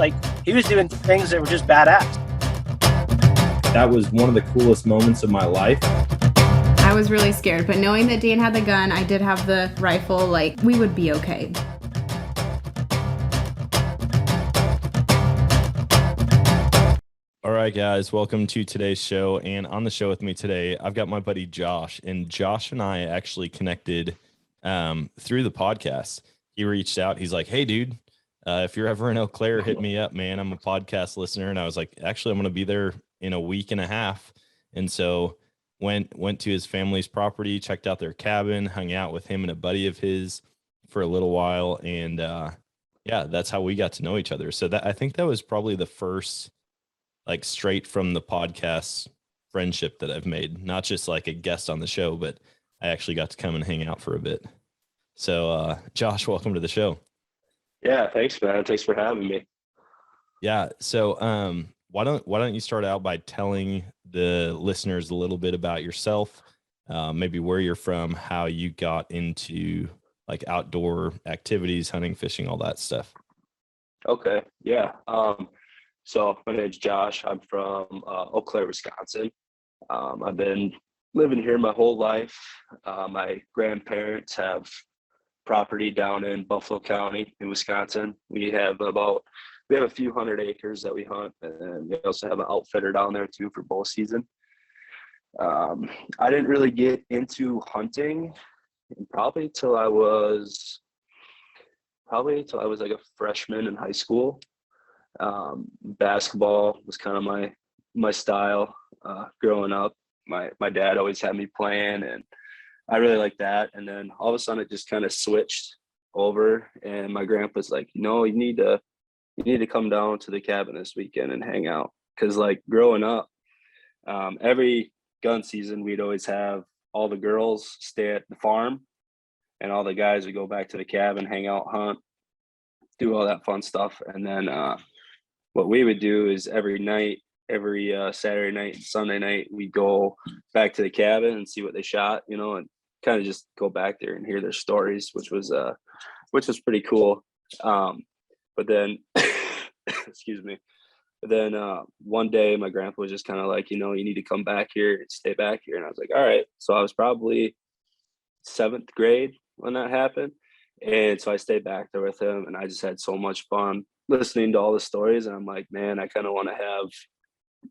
Like, he was doing things that were just badass. That was one of the coolest moments of my life. I was really scared, but knowing that Dan had the gun, I did have the rifle, like, we would be okay. All right, guys, welcome to today's show. And on the show with me today, I've got my buddy Josh. And Josh and I actually connected through the podcast. He reached out. He's like, hey, dude, if you're ever in Eau Claire, hit me up, man. I'm a podcast listener. And I was like, actually, I'm going to be there in a week and a half. And so went to his family's property, checked out their cabin, hung out with him and a buddy of his for a little while. And yeah, that's how we got to know each other. So I think that was probably the first, like, straight from the podcast friendship that I've made, not just like a guest on the show, but I actually got to come and hang out for a bit. So, Josh, welcome to the show. Yeah, thanks, man. Thanks for having me. Yeah. So, why don't you start out by telling the listeners a little bit about yourself, maybe where you're from, how you got into like outdoor activities, hunting, fishing, all that stuff. Okay. Yeah. So my name's Josh. I'm from Eau Claire, Wisconsin. I've been living here my whole life. My grandparents have property down in Buffalo County in Wisconsin. We have a few hundred acres that we hunt, and we also have an outfitter down there too for bow season. I didn't really get into hunting probably till I was like a freshman in high school. Basketball was kind of my style growing up. My dad always had me playing, and I really liked that. And then all of a sudden it just kind of switched over, and my grandpa's like, you need to come down to the cabin this weekend and hang out. Because like growing up, every gun season we'd always have all the girls stay at the farm and all the guys would go back to the cabin, hang out, hunt, do all that fun stuff. And then what we would do is every Saturday night and Sunday night, we'd go back to the cabin and see what they shot, and kind of just go back there and hear their stories, which was pretty cool. But then, excuse me. But then one day my grandpa was just kind of like, you need to come back here and stay back here. And I was like, all right. So I was probably 7th grade when that happened. And so I stayed back there with him, and I just had so much fun listening to all the stories. And I'm like, man, I kind of want to have,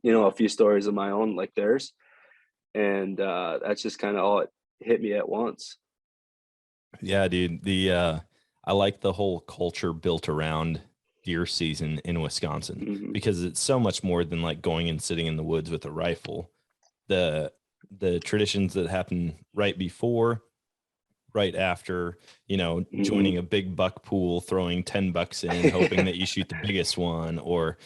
a few stories of my own like theirs. And that's just kind of all it hit me at once. Yeah, dude. I like the whole culture built around deer season in Wisconsin, because it's so much more than like going and sitting in the woods with a rifle. The traditions that happen right before, right after, joining a big buck pool, throwing $10 in, hoping that you shoot the biggest one. Or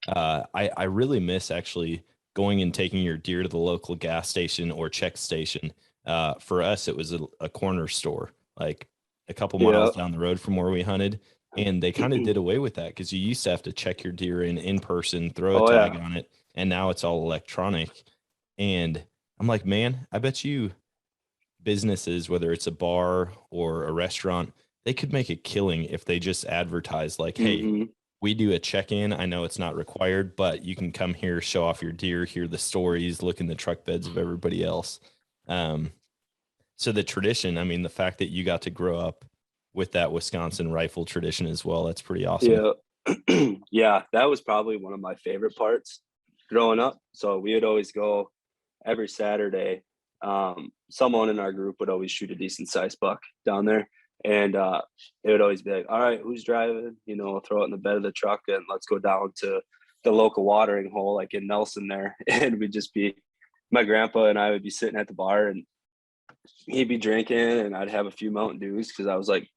I really miss actually going and taking your deer to the local gas station or check station. For us, it was a corner store, like a couple miles down the road from where we hunted. And they kind of did away with that, because you used to have to check your deer in person, throw a tag on it. And now it's all electronic. And I'm like, man, I bet you businesses, whether it's a bar or a restaurant, they could make a killing if they just advertise like, hey, we do a check-in. I know it's not required, but you can come here, show off your deer, hear the stories, look in the truck beds of everybody else. So the tradition, I mean, the fact that you got to grow up with that Wisconsin rifle tradition as well, that's pretty awesome. Yeah. Yeah, that was probably one of my favorite parts growing up. So we would always go every Saturday. Someone in our group would always shoot a decent sized buck down there, and it would always be like, all right, who's driving? Throw it in the bed of the truck and let's go down to the local watering hole, like in Nelson there. And we'd just be, my grandpa and I would be sitting at the bar, and he'd be drinking, and I'd have a few Mountain Dews because I was like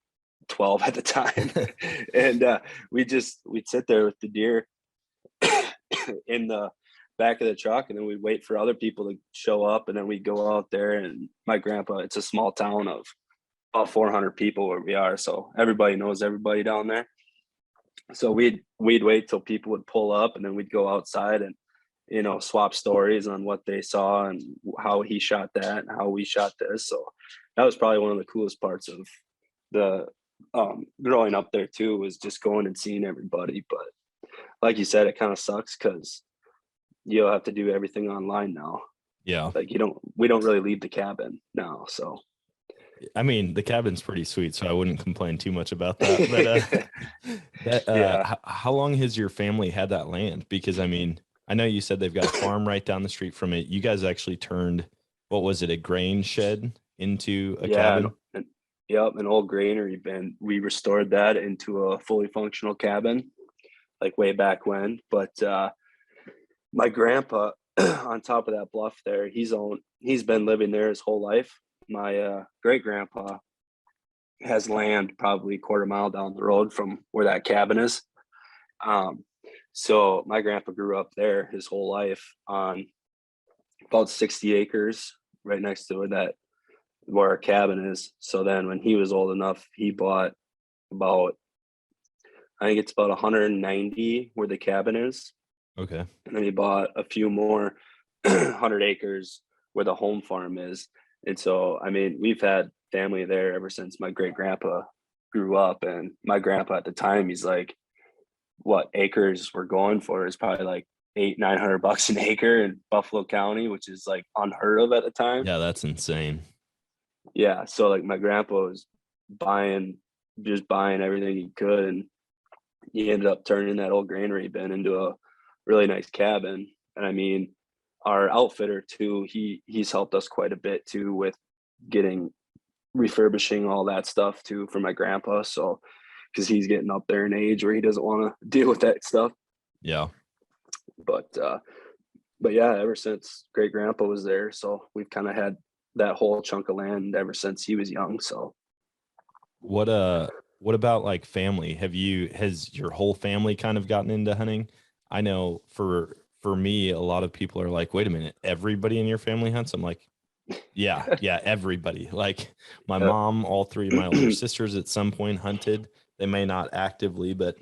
12 at the time. And we'd sit there with the deer in the back of the truck, and then we'd wait for other people to show up, and then we'd go out there. And my grandpa, it's a small town of about 400 people where we are, so everybody knows everybody down there. So we'd wait till people would pull up, and then we'd go outside and swap stories on what they saw and how he shot that and how we shot this. So that was probably one of the coolest parts of the growing up there too, was just going and seeing everybody. But like you said, it kind of sucks because you'll have to do everything online now. Yeah. Like we don't really leave the cabin now. So, I mean, the cabin's pretty sweet, so I wouldn't complain too much about that. But yeah. how long has your family had that land? Because I mean, I know you said they've got a farm right down the street from it. You guys actually turned, what was it, a grain shed into a Yeah. cabin? Yep. An old granary, and we restored that into a fully functional cabin, like way back when. But my grandpa on top of that bluff there, he's been living there his whole life. My great grandpa has land probably a quarter mile down the road from where that cabin is. So my grandpa grew up there his whole life on about 60 acres right next to where our cabin is. So then when he was old enough, he bought about, I think it's about 190 where the cabin is. Okay. And then he bought a few more 100 acres where the home farm is. And so, I mean, we've had family there ever since my great grandpa grew up. And my grandpa at the time, he's like, what acres we're going for is probably like $800-900 an acre in Buffalo County, which is like unheard of at the time. Yeah, that's insane. Yeah. So like my grandpa was just buying everything he could. And he ended up turning that old granary bin into a really nice cabin. And I mean, our outfitter too, he's helped us quite a bit too with refurbishing all that stuff too for my grandpa. So, because he's getting up there in age where he doesn't want to deal with that stuff. Yeah. But yeah, ever since great grandpa was there, so we've kind of had that whole chunk of land ever since he was young. So What about like family? Has your whole family kind of gotten into hunting? I know for me, a lot of people are like, wait a minute, everybody in your family hunts? I'm like, yeah, everybody. Like my mom, all three of my older sisters at some point hunted. They may not actively, but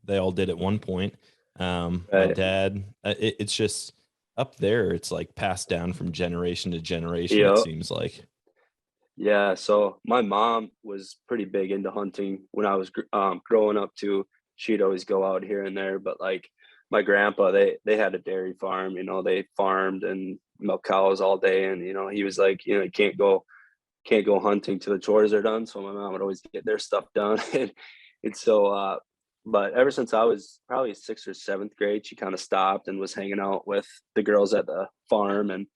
they all did at one point. My dad, it's just up there. It's like passed down from generation to generation, it seems like. Yeah, so my mom was pretty big into hunting when I was growing up too. She'd always go out here and there, but like my grandpa, they had a dairy farm, they farmed and milk cows all day. And, he was like, you can't go hunting till the chores are done. So my mom would always get their stuff done. And so, but ever since I was probably 6th or 7th grade, she kind of stopped and was hanging out with the girls at the farm.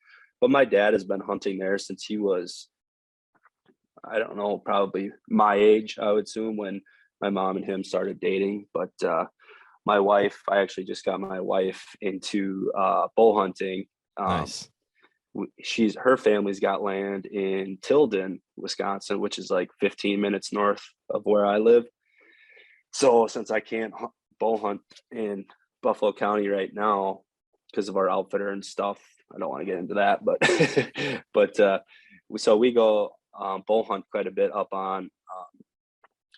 But my dad has been hunting there since he was, I don't know, probably my age, I would assume, when my mom and him started dating. But my wife, I actually just got my wife into bow hunting. Nice. Her family's got land in Tilden, Wisconsin, which is like 15 minutes north of where I live. So since I can't bow hunt in Buffalo County right now because of our outfitter and stuff, I don't want to get into that, but so we go bow hunt quite a bit up on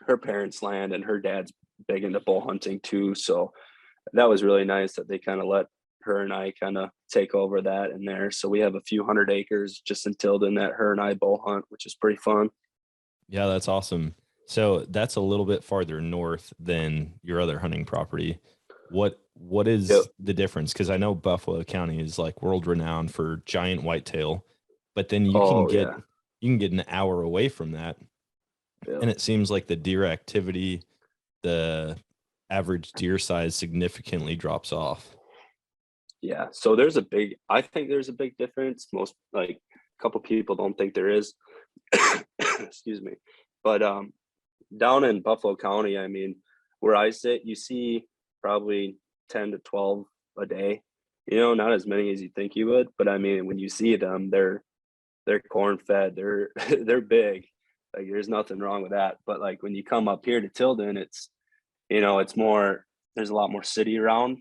her parents' land, and her dad's big into bow hunting too. So that was really nice that they kind of let her and I kind of take over that in there. So we have a few 100 acres just in Tilden that her and I bow hunt, which is pretty fun. Yeah, that's awesome. So that's a little bit farther north than your other hunting property. What is the difference? Because I know Buffalo County is like world renowned for giant whitetail, but then you can get an hour away from that. Yeah. And it seems like the deer activity, the average deer size significantly drops off. Yeah. So I think there's a big difference. Most, like, a couple people don't think there is. Excuse me. But down in Buffalo County, I mean, where I sit, you see probably 10 to 12 a day. Not as many as you think you would, but I mean, when you see them, they're corn fed, they're big. Like, there's nothing wrong with that. But like when you come up here to Tilden, it's it's more, there's a lot more city around.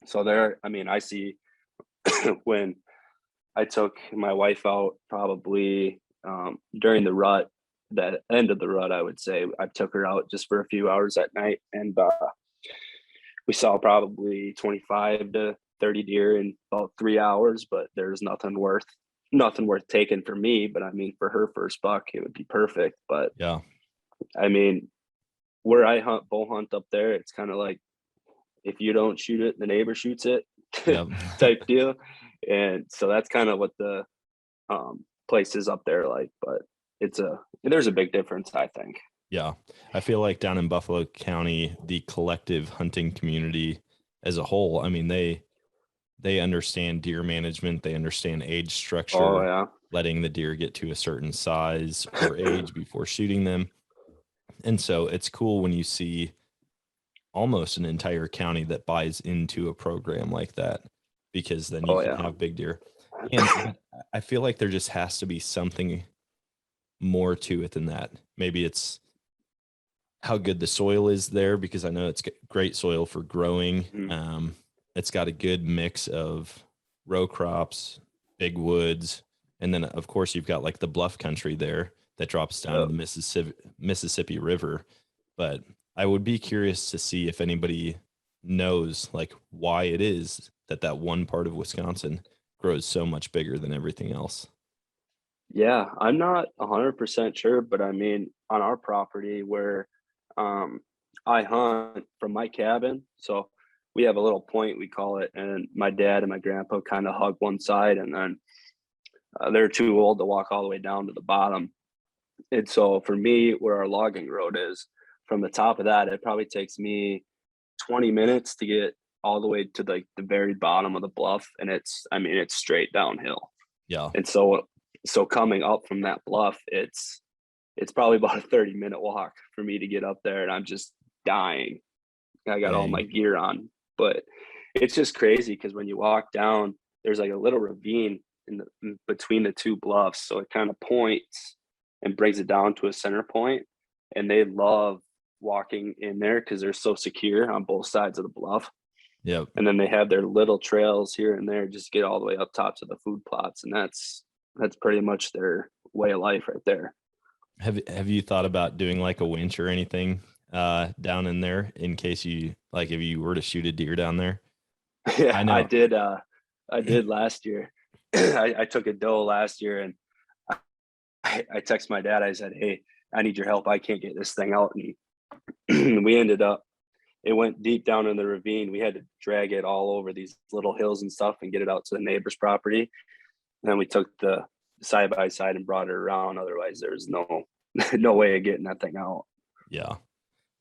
So I see when I took my wife out, probably during the rut, that end of the rut, I would say I took her out just for a few hours at night, and we saw probably 25 to 30 deer in about 3 hours. But there's nothing worth taking for me. But I mean, for her first buck, it would be perfect. But yeah, I mean, where I bow hunt up there, it's kind of like if you don't shoot it, the neighbor shoots it Yep. type deal. And so that's kind of what the place is up there like, but there's a big difference, I think. Yeah. I feel like down in Buffalo County, the collective hunting community as a whole, I mean, they understand deer management. They understand age structure, Oh yeah. letting the deer get to a certain size or age before shooting them. And so it's cool when you see almost an entire county that buys into a program like that, because then you can have big deer. And I feel like there just has to be something more to it than that. Maybe it's how good the soil is there, because I know it's great soil for growing. It's got a good mix of row crops, big woods, and then of course you've got like the bluff country there that drops down to the Mississippi River. But I would be curious to see if anybody knows like why it is that one part of Wisconsin grows so much bigger than everything else. Yeah, I'm not 100% sure, but I mean, on our property where I hunt from my cabin, so we have a little point, we call it, and my dad and my grandpa kind of hug one side, and then they're too old to walk all the way down to the bottom. And so for me, where our logging road is, from the top of that, it probably takes me 20 minutes to get all the way to the very bottom of the bluff, and it's straight downhill. Yeah. And so coming up from that bluff, it's probably about a 30-minute walk for me to get up there, and I'm just dying. I got all my gear on, but it's just crazy because when you walk down, there's like a little ravine in between the two bluffs, so it kind of points and brings it down to a center point, and they love walking in there because they're so secure on both sides of the bluff. Yep. And then they have their little trails here and there just to get all the way up top to the food plots, and that's pretty much their way of life right there. Have you thought about doing like a winch or anything down in there in case you like if you were to shoot a deer down there? Yeah, I did. I did last year. I took a doe last year, and I texted my dad. I said, "Hey, I need your help. I can't get this thing out." And we ended up. It went deep down in the ravine. We had to drag it all over these little hills and stuff and get it out to the neighbor's property. And then we took the side by side and brought it around. Otherwise, there's no way of getting that thing out. Yeah.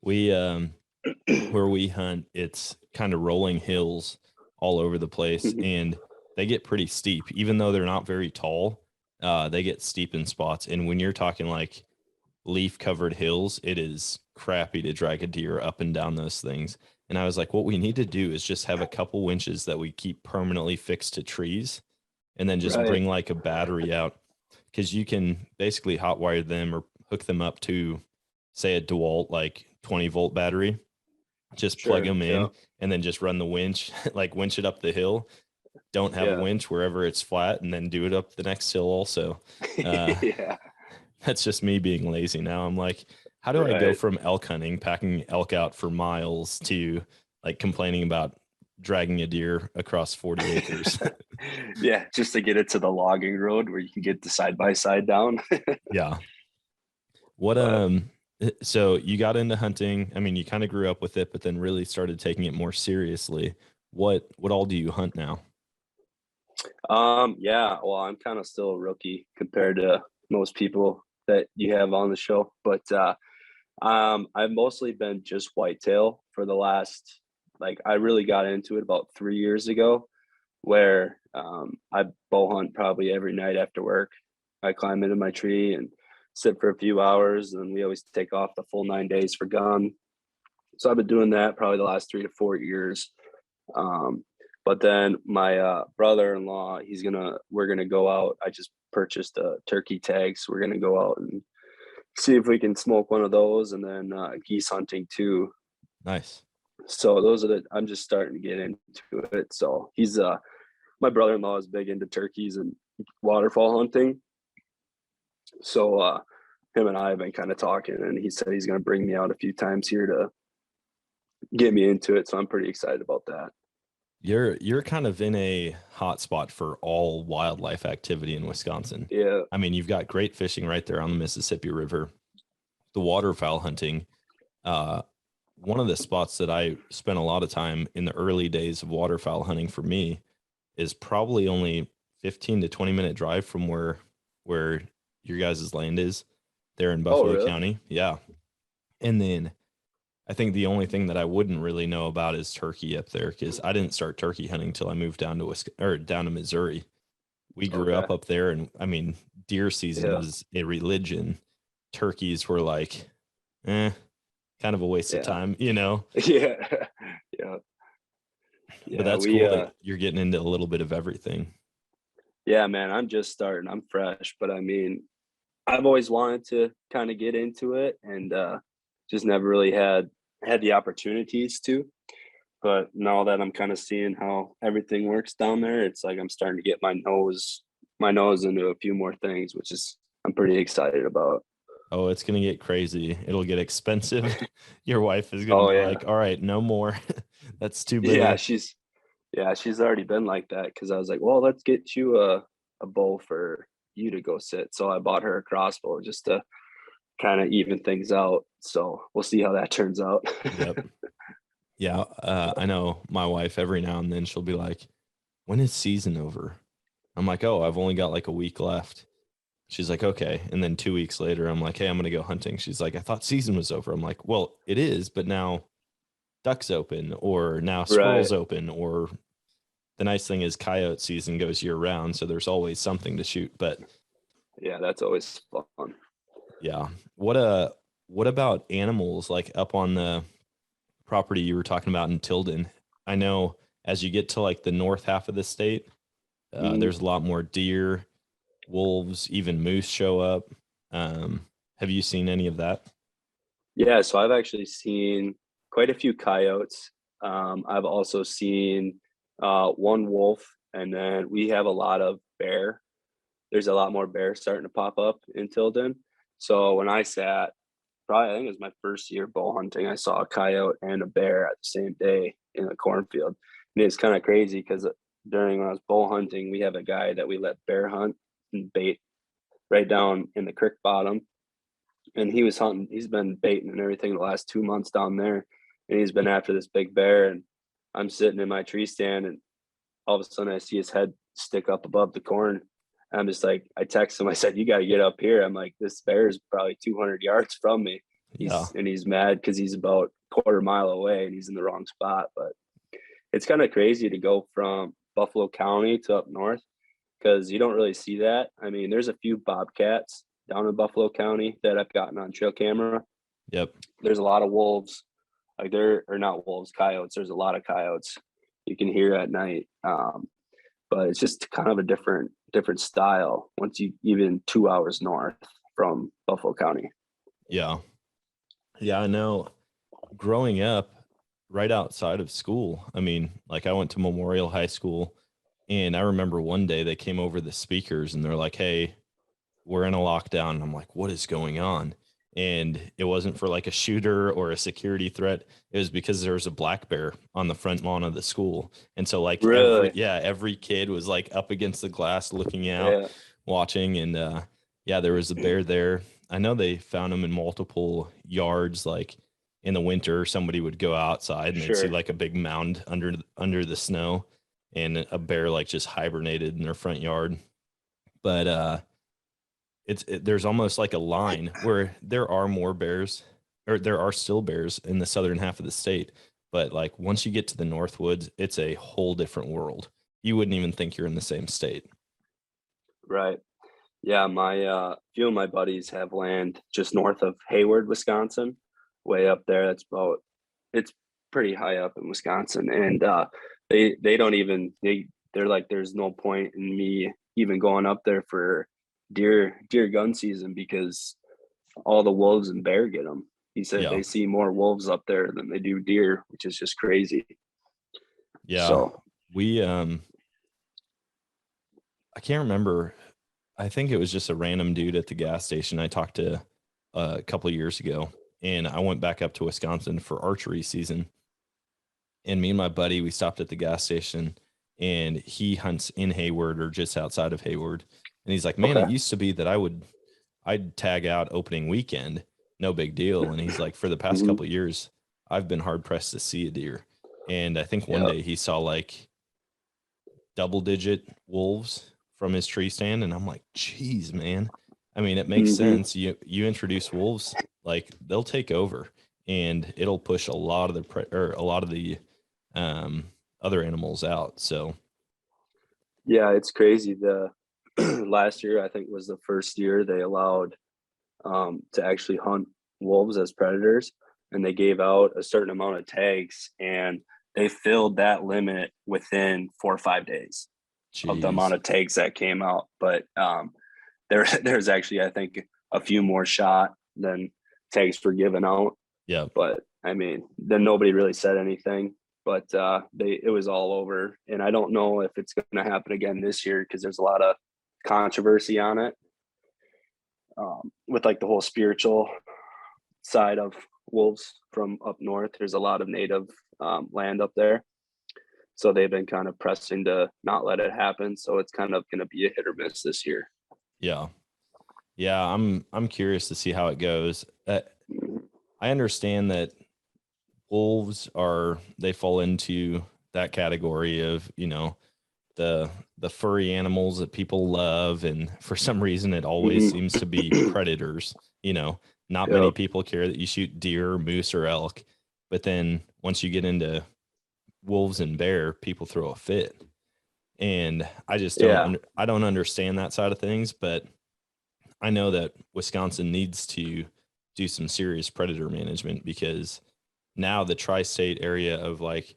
We where we hunt, it's kind of rolling hills all over the place, and they get pretty steep. Even though they're not very tall, they get steep in spots. And when you're talking like leaf covered hills, it is crappy to drag a deer up and down those things. And I was like, what we need to do is just have a couple winches that we keep permanently fixed to trees, and then just bring like a battery out, because you can basically hotwire them or hook them up to, say, a DeWalt like 20-volt battery. Just plug them in and then just run the winch, like winch it up the hill. Don't have a winch wherever it's flat, and then do it up the next hill also. That's just me being lazy now. I'm like, how do I go from elk hunting, packing elk out for miles, to like complaining about dragging a deer across 40 acres? Yeah, just to get it to the logging road where you can get the side by side down. Yeah. What so you got into hunting. I mean, you kind of grew up with it, but then really started taking it more seriously. What all do you hunt now? Yeah, well, I'm kind of still a rookie compared to most people that you have on the show, but I've mostly been just whitetail for the last, like, I really got into it about 3 years ago, where I bow hunt probably every night after work. I climb into my tree and sit for a few hours, and we always take off the full 9 days for gun. So I've been doing that probably the last 3 to 4 years. But then my brother-in-law, we're gonna go out. I just purchased a turkey tag, so we're gonna go out and see if we can smoke one of those, and then geese hunting too. Nice. So I'm just starting to get into it. So he's my brother-in-law is big into turkeys and waterfowl hunting. So him and I have been kind of talking, and he said he's going to bring me out a few times here to get me into it. So I'm pretty excited about that. You're kind of in a hot spot for all wildlife activity in Wisconsin. Yeah. I mean, you've got great fishing right there on the Mississippi River. The waterfowl hunting, one of the spots that I spent a lot of time in the early days of waterfowl hunting for me is probably only 15 to 20-minute drive from where your guys' land is there in Buffalo really? County. Yeah. And then I think the only thing that I wouldn't really know about is turkey up there, because I didn't start turkey hunting till I moved down to Missouri. We grew up there, and I mean, deer season was a religion. Turkeys were like, kind of a waste of time, you know? Yeah. But that's cool that you're getting into a little bit of everything. Yeah, man, I'm just starting. I'm fresh, but I mean, I've always wanted to kind of get into it, and just never really had the opportunities to. But now that I'm kind of seeing how everything works down there, it's like I'm starting to get my nose into a few more things, which is I'm pretty excited about. Oh, it's gonna get crazy. It'll get expensive. Your wife is gonna be like, all right, no more. That's too big. She's already been like that, because I was like, well, let's get you a bow for you to go sit. So I bought her a crossbow just to kind of even things out. So we'll see how that turns out. Yep. Yeah. I know my wife, every now and then she'll be like, when is season over? I'm like, oh, I've only got like a week left. She's like, okay. And then 2 weeks later, I'm like, hey, I'm going to go hunting. She's like, I thought season was over. I'm like, well, it is, but now duck's open, or now squirrel's open, or the nice thing is coyote season goes year round. So there's always something to shoot. But yeah, that's always fun. Yeah. What about animals, like up on the property you were talking about in Tilden? I know as you get to like the north half of the state, there's a lot more deer, wolves, even moose show up. Have you seen any of that? Yeah, so I've actually seen quite a few coyotes. I've also seen one wolf, and then we have a lot of bear. There's a lot more bears starting to pop up in Tilden. So when I sat, I think it was my first year bow hunting, I saw a coyote and a bear at the same day in a cornfield. And it's kind of crazy, because when I was bow hunting, we have a guy that we let bear hunt and bait right down in the creek bottom. And he was hunting, he's been baiting and everything the last 2 months down there. And he's been after this big bear. And I'm sitting in my tree stand, and all of a sudden I see his head stick up above the corn. I'm just like, I text him, I said, you got to get up here. I'm like, this bear is probably 200 yards from me. And he's mad because he's about a quarter mile away and he's in the wrong spot. But it's kind of crazy to go from Buffalo County to up north, because you don't really see that. I mean, there's a few bobcats down in Buffalo County that I've gotten on trail camera. Yep. There's a lot of wolves, like not wolves, coyotes. There's a lot of coyotes you can hear at night. But it's just kind of a different style once you even 2 hours north from Buffalo County. Yeah. I know growing up right outside of school, I mean, like I went to Memorial High School, and I remember one day they came over the speakers and they're like, hey, we're in a lockdown. And I'm like, what is going on? And it wasn't for like a shooter or a security threat. It was because there was a black bear on the front lawn of the school. And so like, every kid was like up against the glass, looking out, watching. And there was a bear there. I know they found him in multiple yards. Like in the winter, somebody would go outside and they'd see like a big mound under the snow, and a bear like just hibernated in their front yard. But there's almost like a line where there are more bears, or there are still bears in the southern half of the state. But like once you get to the Northwoods, it's a whole different world. You wouldn't even think you're in the same state. Right. Yeah. My few of my buddies have land just north of Hayward, Wisconsin, way up there. It's pretty high up in Wisconsin. And they don't even, they're like, there's no point in me even going up there for deer gun season, because all the wolves and bear get them. He said they see more wolves up there than they do deer, which is just crazy. Yeah. So we I can't remember, I think it was just a random dude at the gas station I talked to a couple of years ago, and I went back up to Wisconsin for archery season, and me and my buddy, we stopped at the gas station, and he hunts in Hayward or just outside of Hayward. And he's like, man, it used to be that I'd tag out opening weekend, no big deal. And he's like, for the past couple of years, I've been hard pressed to see a deer. And I think one day he saw like double-digit wolves from his tree stand, and I'm like, geez, man. I mean, it makes sense. You introduce wolves, like they'll take over, and it'll push a lot of the other animals out. So Yeah, it's crazy. The last year I think was the first year they allowed to actually hunt wolves as predators, and they gave out a certain amount of tags, and they filled that limit within 4 or 5 days of the amount of tags that came out. But there's actually, I think, a few more shot than tags were given out. Yeah. But I mean, then nobody really said anything, but it was all over. And I don't know if it's going to happen again this year, because there's a lot of controversy on it with like the whole spiritual side of wolves from up north. There's a lot of native land up there, so they've been kind of pressing to not let it happen. So it's kind of going to be a hit or miss this year. Yeah. I'm curious to see how it goes. I understand that wolves they fall into that category of, the furry animals that people love, and for some reason it always seems to be predators. Not many people care that you shoot deer, moose, or elk, but then once you get into wolves and bear, people throw a fit. And I just I don't understand that side of things, but I know that Wisconsin needs to do some serious predator management, because now the tri-state area of like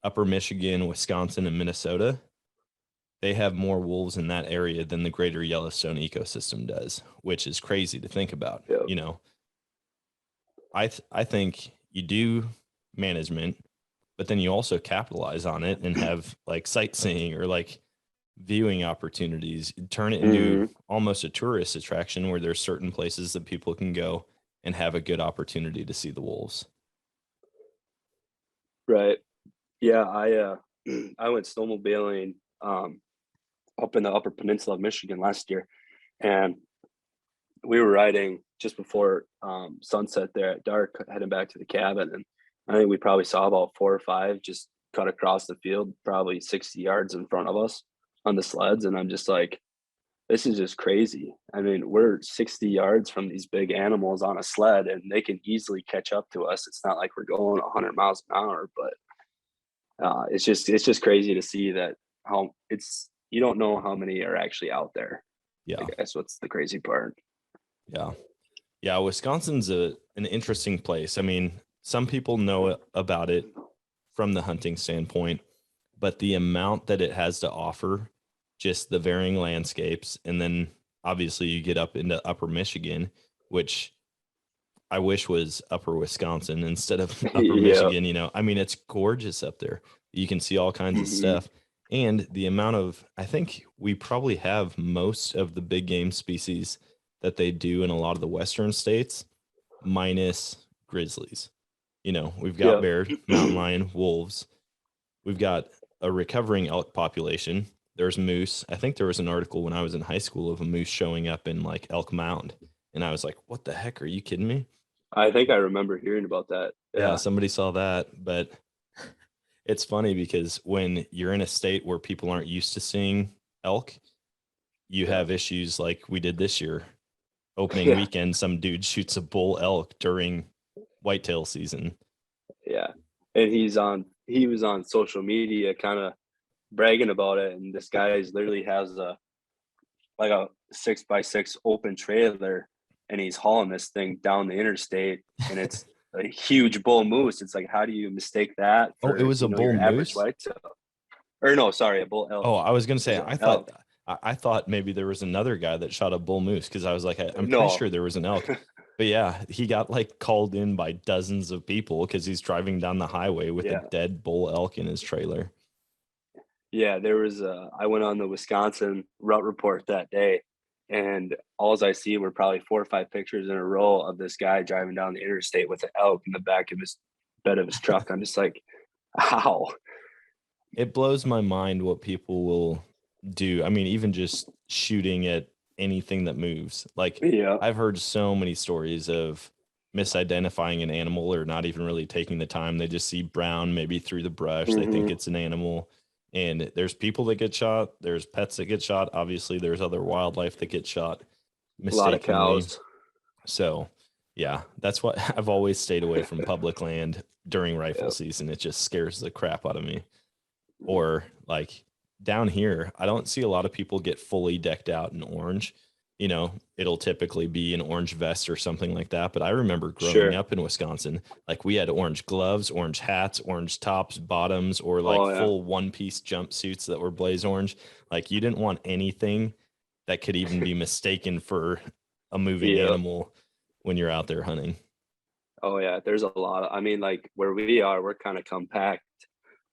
upper Michigan, Wisconsin, and Minnesota, they have more wolves in that area than the greater Yellowstone ecosystem does, which is crazy to think about. I think you do management, but then you also capitalize on it and have like sightseeing or like viewing opportunities, turn it into almost a tourist attraction where there's certain places that people can go and have a good opportunity to see the wolves. Right. Yeah. I went snowmobiling up in the Upper Peninsula of Michigan last year, and we were riding just before sunset there at dark, heading back to the cabin. And I think we probably saw about 4 or 5 just cut across the field, probably 60 yards in front of us on the sleds. And I'm just like, this is just crazy. I mean, we're 60 yards from these big animals on a sled, and they can easily catch up to us. It's not like we're going 100 miles an hour, but it's just crazy to see that you don't know how many are actually out there. Yeah. I guess what's the crazy part. Yeah. Wisconsin's an interesting place. I mean, some people know about it from the hunting standpoint, but the amount that it has to offer, just the varying landscapes. And then obviously you get up into upper Michigan, which I wish was upper Wisconsin instead of upper Michigan. I mean, it's gorgeous up there. You can see all kinds of stuff. And the amount of, I think we probably have most of the big game species that they do in a lot of the Western states, minus grizzlies. We've got bear, mountain lion, wolves. We've got a recovering elk population. There's moose. I think there was an article when I was in high school of a moose showing up in like Elk Mound. And I was like, what the heck? Are you kidding me? I think I remember hearing about that. Yeah, somebody saw that. But it's funny because when you're in a state where people aren't used to seeing elk, you have issues like we did this year. Opening weekend, some dude shoots a bull elk during whitetail season. Yeah. And he was on social media kind of bragging about it. And this guy literally has a 6x6 open trailer, and he's hauling this thing down the interstate, and it's a huge bull moose. It's like, how do you mistake that for, it was a bull moose? Or no, sorry, a bull elk. Oh, I was going to say, I thought maybe there was another guy that shot a bull moose, because I was like, I'm pretty sure there was an elk. But yeah, he got like called in by dozens of people because he's driving down the highway with a dead bull elk in his trailer. Yeah, there was I went on the Wisconsin route report that day, and all I see were probably 4 or 5 pictures in a row of this guy driving down the interstate with an elk in the back of his bed of his truck. I'm just like, how? It blows my mind what people will do. I mean, even just shooting at anything that moves. Like, I've heard so many stories of, misidentifying an animal or not even really taking the time. They just see brown maybe through the brush. They think it's an animal. And there's people that get shot. There's pets that get shot. Obviously, there's other wildlife that get shot A lot of mistakenly. cows. So, yeah, that's what I've always stayed away from public land during rifle season. It just scares the crap out of me. Or like down here, I don't see a lot of people get fully decked out in orange. You know, it'll typically be an orange vest or something like that. But I remember growing up in Wisconsin, like we had orange gloves, orange hats, orange tops, bottoms, or like full one-piece jumpsuits that were blaze orange. Like you didn't want anything that could even be mistaken for a moving animal when you're out there hunting. Oh yeah, there's a lot of, I mean, like where we are, we're kind of compact.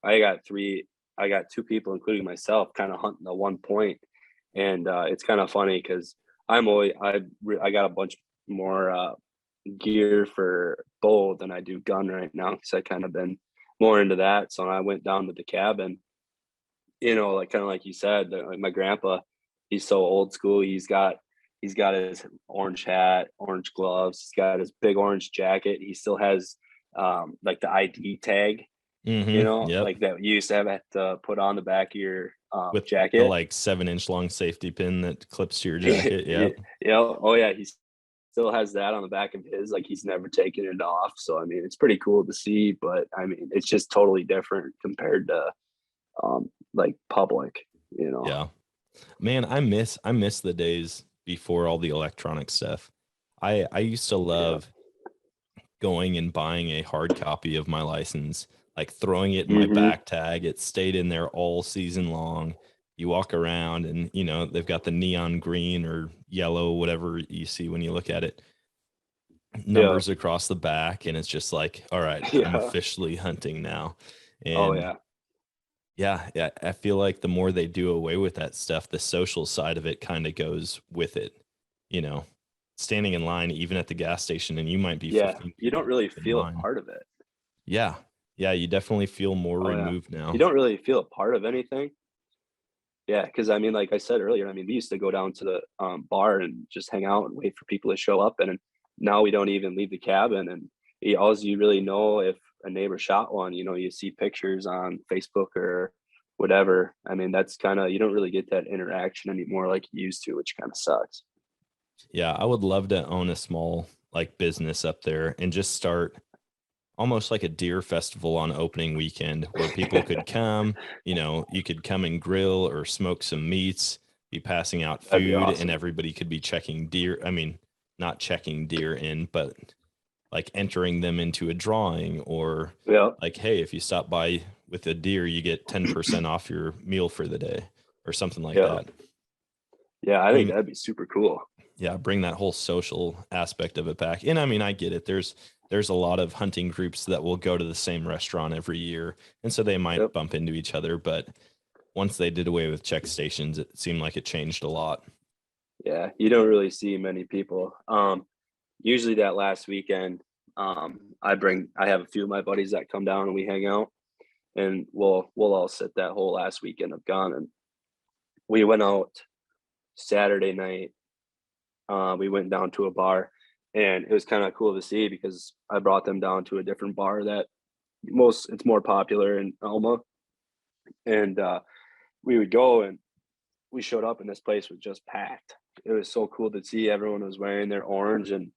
I got two people, including myself, kind of hunting at one point. And it's kind of funny because I got a bunch more gear for bow than I do gun right now, because I kind of been more into that. So I went down to the cabin, you know, like kind of like you said, like my grandpa, he's so old school. He's got his orange hat, orange gloves. He's got his big orange jacket. He still has like the ID tag, you know, like that you used to have to put on the back of your with jacket, the like 7-inch long safety pin that clips to your jacket. Yeah. Oh yeah, he still has that on the back of his. Like he's never taken it off. So I mean, it's pretty cool to see. But I mean, it's just totally different compared to like public, you know. Yeah, man, I miss the days before all the electronic stuff. I used to love going and buying a hard copy of my license, like throwing it in my back tag. It stayed in there all season long. You walk around and, you know, they've got the neon green or yellow, whatever you see when you look at it, numbers across the back. And it's just like, all right, I'm officially hunting now. And yeah, I feel like the more they do away with that stuff, the social side of it kind of goes with it, you know, standing in line, even at the gas station, and you might be 15 you don't really feel line. a part of it. Yeah, you definitely feel more removed now. You don't really feel a part of anything. Yeah, because I mean, like I said earlier, I mean, we used to go down to the bar and just hang out and wait for people to show up, and now we don't even leave the cabin. And all you really know, if a neighbor shot one, you know, you see pictures on Facebook or whatever. I mean, that's kind of, you don't really get that interaction anymore like you used to, which kind of sucks. Yeah, I would love to own a small like business up there and just start almost like a deer festival on opening weekend where people could come, you know, you could come and grill or smoke some meats, be passing out food, awesome. And everybody could be checking deer. I mean, not checking deer in, but like entering them into a drawing, or like, hey, if you stop by with a deer, you get 10% off your meal for the day or something like that. Yeah, I think that'd be super cool. Yeah, bring that whole social aspect of it back. And I mean, I get it. There's a lot of hunting groups that will go to the same restaurant every year, and so they might bump into each other. But once they did away with check stations, it seemed like it changed a lot. Yeah, you don't really see many people. Usually that last weekend, I have a few of my buddies that come down and we hang out, and we'll all sit that whole last weekend of gun. And we went out Saturday night. We went down to a bar, and it was kind of cool to see because I brought them down to a different bar that it's more popular in Alma. And we would go, and we showed up and this place was just packed. It was so cool to see. Everyone was wearing their orange, and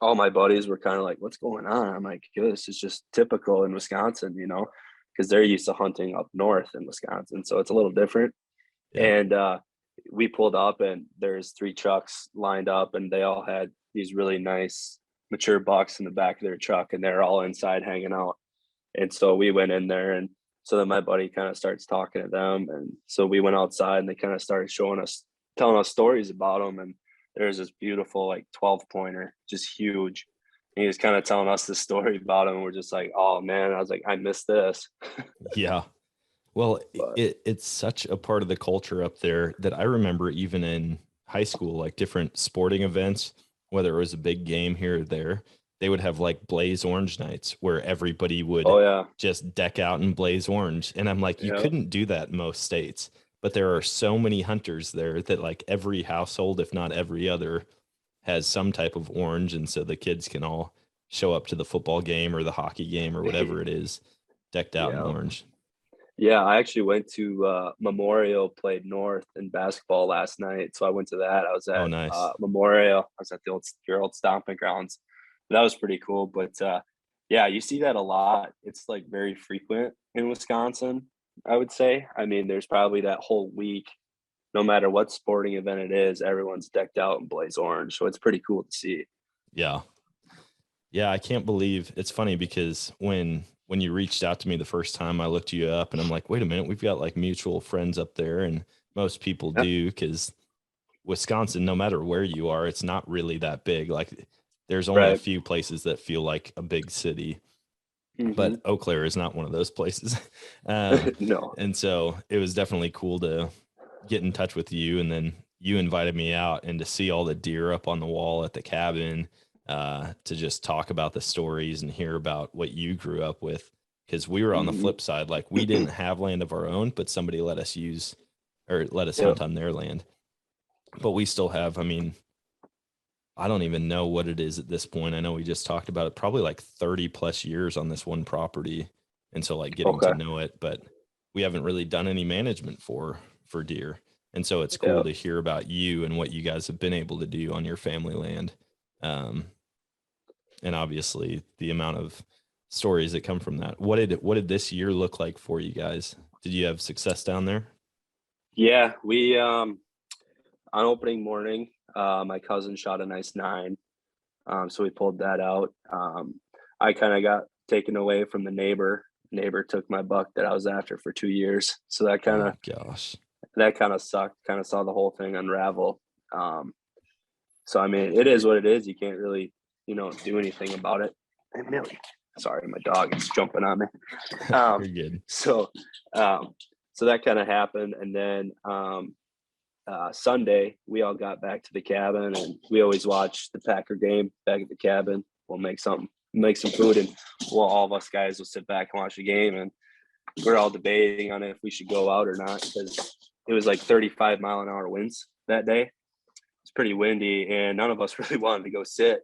all my buddies were kind of like, what's going on? I'm like, this is just typical in Wisconsin, you know, because they're used to hunting up north in Wisconsin. So it's a little different. And we pulled up, and there's 3 trucks lined up, and they all had these really nice mature bucks in the back of their truck, and they're all inside hanging out. And so we went in there, and so then my buddy kind of starts talking to them. And so we went outside, and they kind of started telling us stories about them. And there's this beautiful, like 12-pointer, just huge. And he was kind of telling us the story about him. And we're just like, oh man, I was like, I missed this. Yeah. Well, it's such a part of the culture up there that I remember even in high school, like different sporting events, whether it was a big game here or there, they would have like blaze orange nights where everybody would just deck out in blaze orange. And I'm like, you couldn't do that in most states, but there are so many hunters there that like every household, if not every other, has some type of orange, and so the kids can all show up to the football game or the hockey game or whatever it is, decked out in orange. Yeah, I actually went to Memorial, played North in basketball last night. So I went to that. I was at nice. Memorial. I was at your old stomping grounds. That was pretty cool. But yeah, you see that a lot. It's like very frequent in Wisconsin, I would say. I mean, there's probably that whole week, no matter what sporting event it is, everyone's decked out in blaze orange. So it's pretty cool to see. Yeah. Yeah, I can't believe it's funny because when you reached out to me the first time, I looked you up and I'm like, wait a minute, we've got like mutual friends up there, and most people do, because Wisconsin, no matter where you are, it's not really that big. Like there's only a few places that feel like a big city, but Eau Claire is not one of those places. No. And so it was definitely cool to get in touch with you, and then you invited me out, and to see all the deer up on the wall at the cabin, to just talk about the stories and hear about what you grew up with. Because we were on the flip side, like we didn't have land of our own, but somebody let us hunt on their land. But we still have, I mean, I don't even know what it is at this point. I know we just talked about it, probably like 30 plus years on this one property. And so like getting to know it, but we haven't really done any management for deer. And so it's cool to hear about you and what you guys have been able to do on your family land. And obviously the amount of stories that come from that. What did this year look like for you guys? Did you have success down there? Yeah, we on opening morning, my cousin shot a nice 9. So we pulled that out. I kind of got taken away from the neighbor. Neighbor took my buck that I was after for 2 years. So that kind of sucked. Kind of saw the whole thing unravel. So I mean, it is what it is. You can't really, do anything about it. And Millie, sorry, my dog is jumping on me. You're good. So that kind of happened, and then Sunday we all got back to the cabin, and we always watch the Packer game back at the cabin. We'll make some food, and all of us guys will sit back and watch the game, and we're all debating on if we should go out or not, because it was like 35-mile-an-hour winds that day. It's pretty windy, and none of us really wanted to go sit.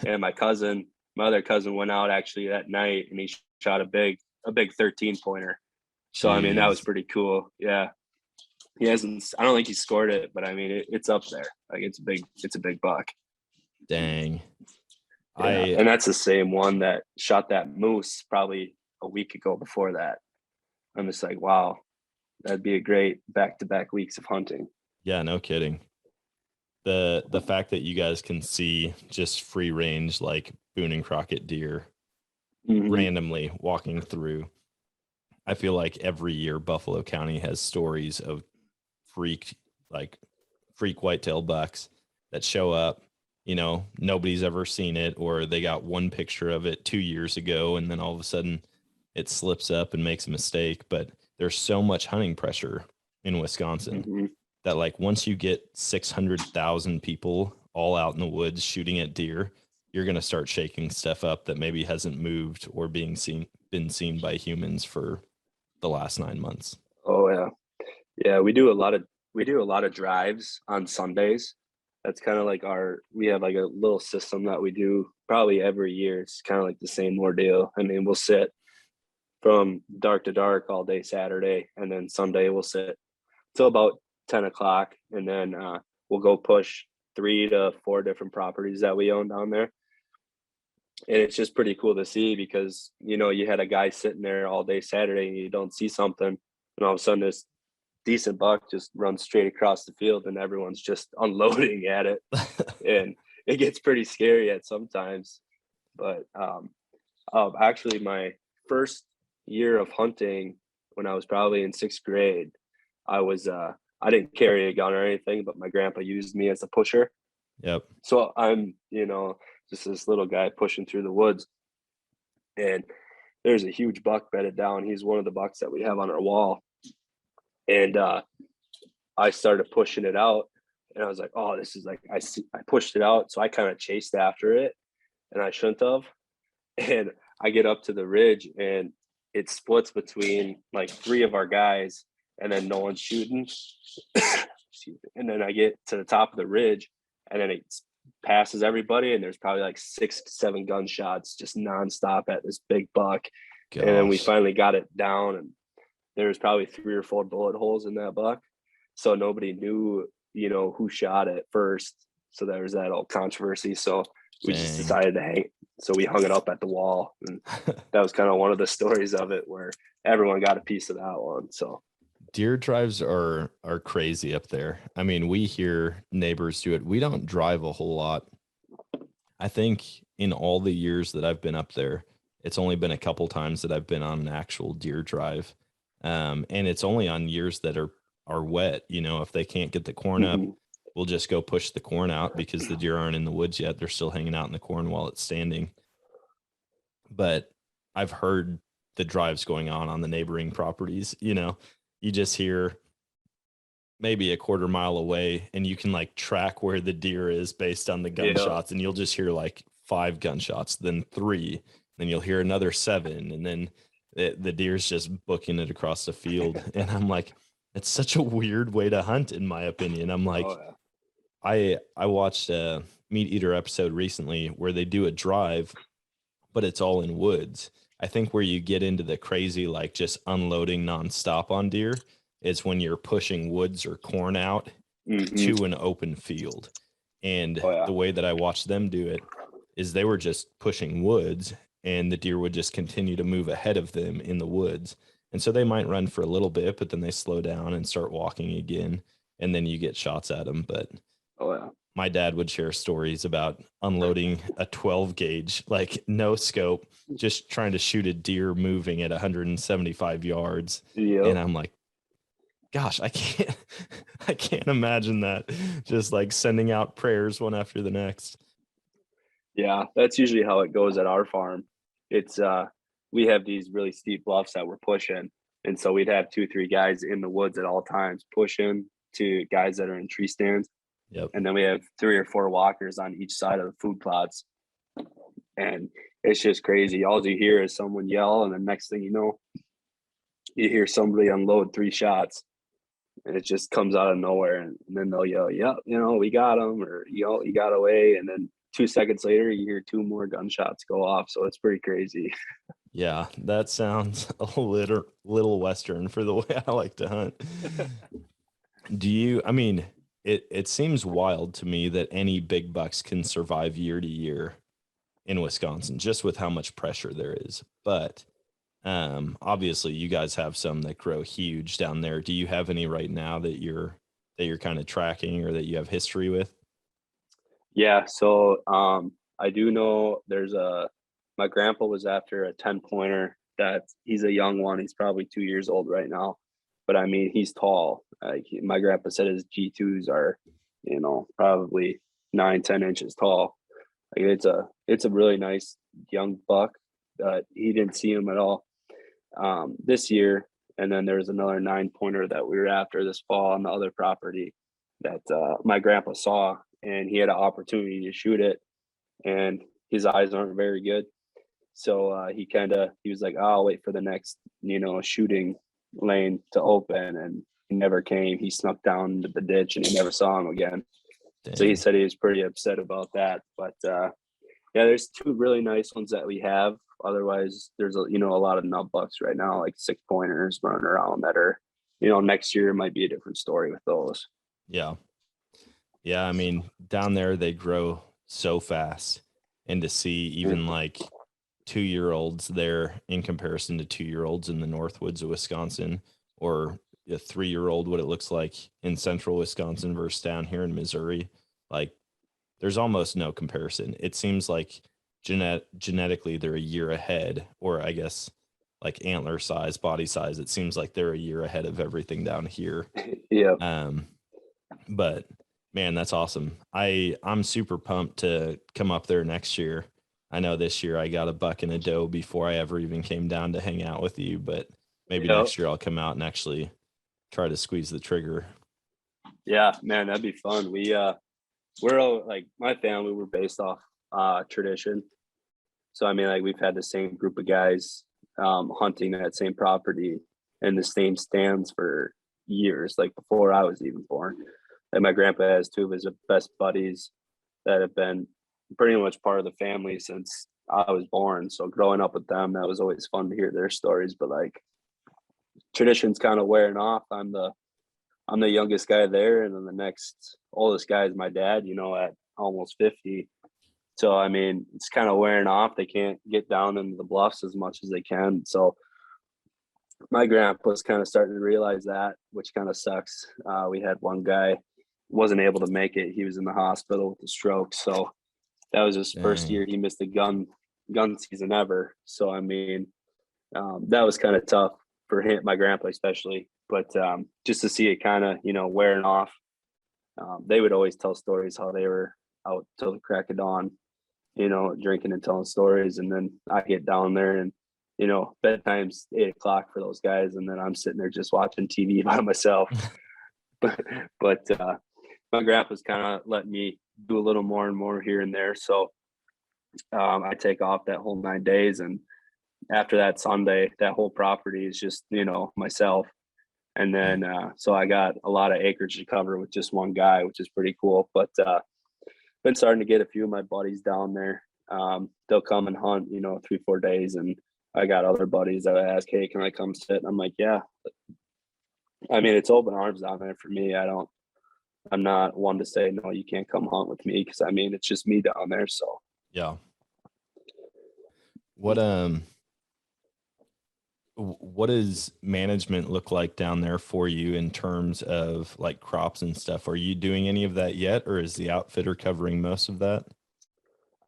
And my other cousin went out actually that night, and he shot a big 13-pointer. So I mean, that was pretty cool. Yeah, I don't think he scored it, but I mean, it's up there. Like it's a big buck. Dang. Yeah. And that's the same one that shot that moose probably a week ago before that. I'm just like, wow, that'd be a great back-to-back weeks of hunting. Yeah, no kidding. The fact that you guys can see just free range, like Boone and Crockett deer randomly walking through. I feel like every year Buffalo County has stories of freak whitetail bucks that show up, nobody's ever seen it, or they got one picture of it 2 years ago, and then all of a sudden it slips up and makes a mistake. But there's so much hunting pressure in Wisconsin that like once you get 600,000 people all out in the woods shooting at deer, you're going to start shaking stuff up that maybe hasn't moved or been seen by humans for the last 9 months. Oh yeah. Yeah. We do a lot of drives on Sundays. That's kind of like we have like a little system that we do probably every year. It's kind of like the same ordeal. I mean, we'll sit from dark to dark all day Saturday, and then Sunday we'll sit till about 10 o'clock, and then we'll go push 3 to 4 different properties that we own down there. And it's just pretty cool to see, because you had a guy sitting there all day Saturday and you don't see something, and all of a sudden this decent buck just runs straight across the field and everyone's just unloading at it. And it gets pretty scary at sometimes. But actually my first year of hunting, when I was probably in 6th grade, I didn't carry a gun or anything, but my grandpa used me as a pusher. Yep. So I'm, just this little guy pushing through the woods, and there's a huge buck bedded down. He's one of the bucks that we have on our wall. And I started pushing it out, and I was like, oh, this is like, I pushed it out. So I kind of chased after it, and I shouldn't have. And I get up to the ridge, and it splits between like 3 of our guys, and then no one's shooting. Excuse me. And then I get to the top of the ridge, and then it passes everybody, and there's probably like 6-7 gunshots just nonstop at this big buck. Gosh. And then we finally got it down, and there was probably 3 or 4 bullet holes in that buck. So nobody knew, who shot it first. So there was that old controversy. So we just decided to hang. So we hung it up at the wall. And that was kind of one of the stories of it where everyone got a piece of that one. So deer drives are crazy up there. I mean, we hear neighbors do it. We don't drive a whole lot. I think in all the years that I've been up there, it's only been a couple times that I've been on an actual deer drive. And it's only on years that are wet. If they can't get the corn up, we'll just go push the corn out because the deer aren't in the woods yet. They're still hanging out in the corn while it's standing. But I've heard the drives going on the neighboring properties. You just hear maybe a quarter mile away, and you can like track where the deer is based on the gunshots. And you'll just hear like 5 gunshots, then 3, then you'll hear another 7. And then the deer's just booking it across the field. And I'm like, it's such a weird way to hunt, in my opinion. I'm like, I watched a Meat Eater episode recently where they do a drive, but it's all in woods. I think where you get into the crazy, like just unloading nonstop on deer is when you're pushing woods or corn out to an open field. And the way that I watched them do it is they were just pushing woods, and the deer would just continue to move ahead of them in the woods. And so they might run for a little bit, but then they slow down and start walking again. And then you get shots at them. But my dad would share stories about unloading a 12 gauge, like no scope, just trying to shoot a deer moving at 175 yards. And I'm like, gosh, I can't imagine that. Just like sending out prayers one after the next. Yeah, that's usually how it goes at our farm. It's we have these really steep bluffs that we're pushing, and so we'd have 2-3 guys in the woods at all times pushing to guys that are in tree stands. And then we have 3 or 4 walkers on each side of the food plots, and it's just crazy. All you hear is someone yell, and the next thing you know, you hear somebody unload 3 shots, and it just comes out of nowhere. And then they'll yell, "Yep, we got him," or he got away, and then 2 seconds later, you hear 2 more gunshots go off. So it's pretty crazy. Yeah, that sounds a little Western for the way I like to hunt. It seems wild to me that any big bucks can survive year to year in Wisconsin, just with how much pressure there is. But obviously you guys have some that grow huge down there. Do you have any right now that you're kind of tracking or that you have history with? Yeah, so I do know my grandpa was after a 10-pointer that he's a young one. He's probably 2 years old right now. But I mean, he's tall. My grandpa said his G2s are, probably 9-10 inches tall. Like it's a really nice young buck. He didn't see him at all this year. And then there was another 9-pointer that we were after this fall on the other property that my grandpa saw, and he had an opportunity to shoot it, and his eyes aren't very good. So he was like, oh, I'll wait for the next, shooting lane to open, and he never came. He snuck down into the ditch, and he never saw him again. Dang. So he said he was pretty upset about that. But there's 2 really nice ones that we have. Otherwise, there's a lot of nut bucks right now, like 6-pointers running around that are, next year might be a different story with those. Yeah. I mean, down there they grow so fast, and to see even like 2-year-olds there in comparison to 2-year-olds in the North Woods of Wisconsin, or a 3-year-old, what it looks like in central Wisconsin versus down here in Missouri, like there's almost no comparison. It seems like genetically they're a year ahead, or I guess like antler size, body size. It seems like they're a year ahead of everything down here. Yeah. But man, that's awesome. I'm super pumped to come up there next year. I know this year I got a buck and a doe before I ever even came down to hang out with you, but maybe next year I'll come out and actually try to squeeze the trigger. Yeah, man, that'd be fun. We're all, like, my family, we're based off tradition. So I mean, like, we've had the same group of guys hunting that same property in the same stands for years, like before I was even born. And my grandpa has 2 of his best buddies that have been pretty much part of the family since I was born. So growing up with them, that was always fun to hear their stories. But like tradition's kind of wearing off. I'm the youngest guy there, and then the next oldest guy is my dad, at almost 50. So I mean, it's kind of wearing off. They can't get down into the bluffs as much as they can. So my grandpa's kind of starting to realize that, which kind of sucks. We had one guy wasn't able to make it. He was in the hospital with a stroke. So that was his first year he missed a gun season ever. So I mean, that was kind of tough for him, my grandpa especially. But just to see it kind of wearing off. They would always tell stories how they were out till the crack of dawn, drinking and telling stories. And then I get down there and bedtime's 8 o'clock for those guys, and then I'm sitting there just watching TV by myself. but my grandpa's kind of let me do a little more and more here and there. So I take off that whole 9 days, and after that Sunday, that whole property is just myself. And then so I got a lot of acreage to cover with just one guy, which is pretty cool. But been starting to get a few of my buddies down there. They'll come and hunt 3-4 days, and I got other buddies that I ask, hey, can I come sit? And I'm like, yeah. I mean, it's open arms down there for me. I'm not one to say, no, you can't come hunt with me. Cause I mean, it's just me down there. So yeah. What does management look like down there for you in terms of like crops and stuff? Are you doing any of that yet, or is the outfitter covering most of that?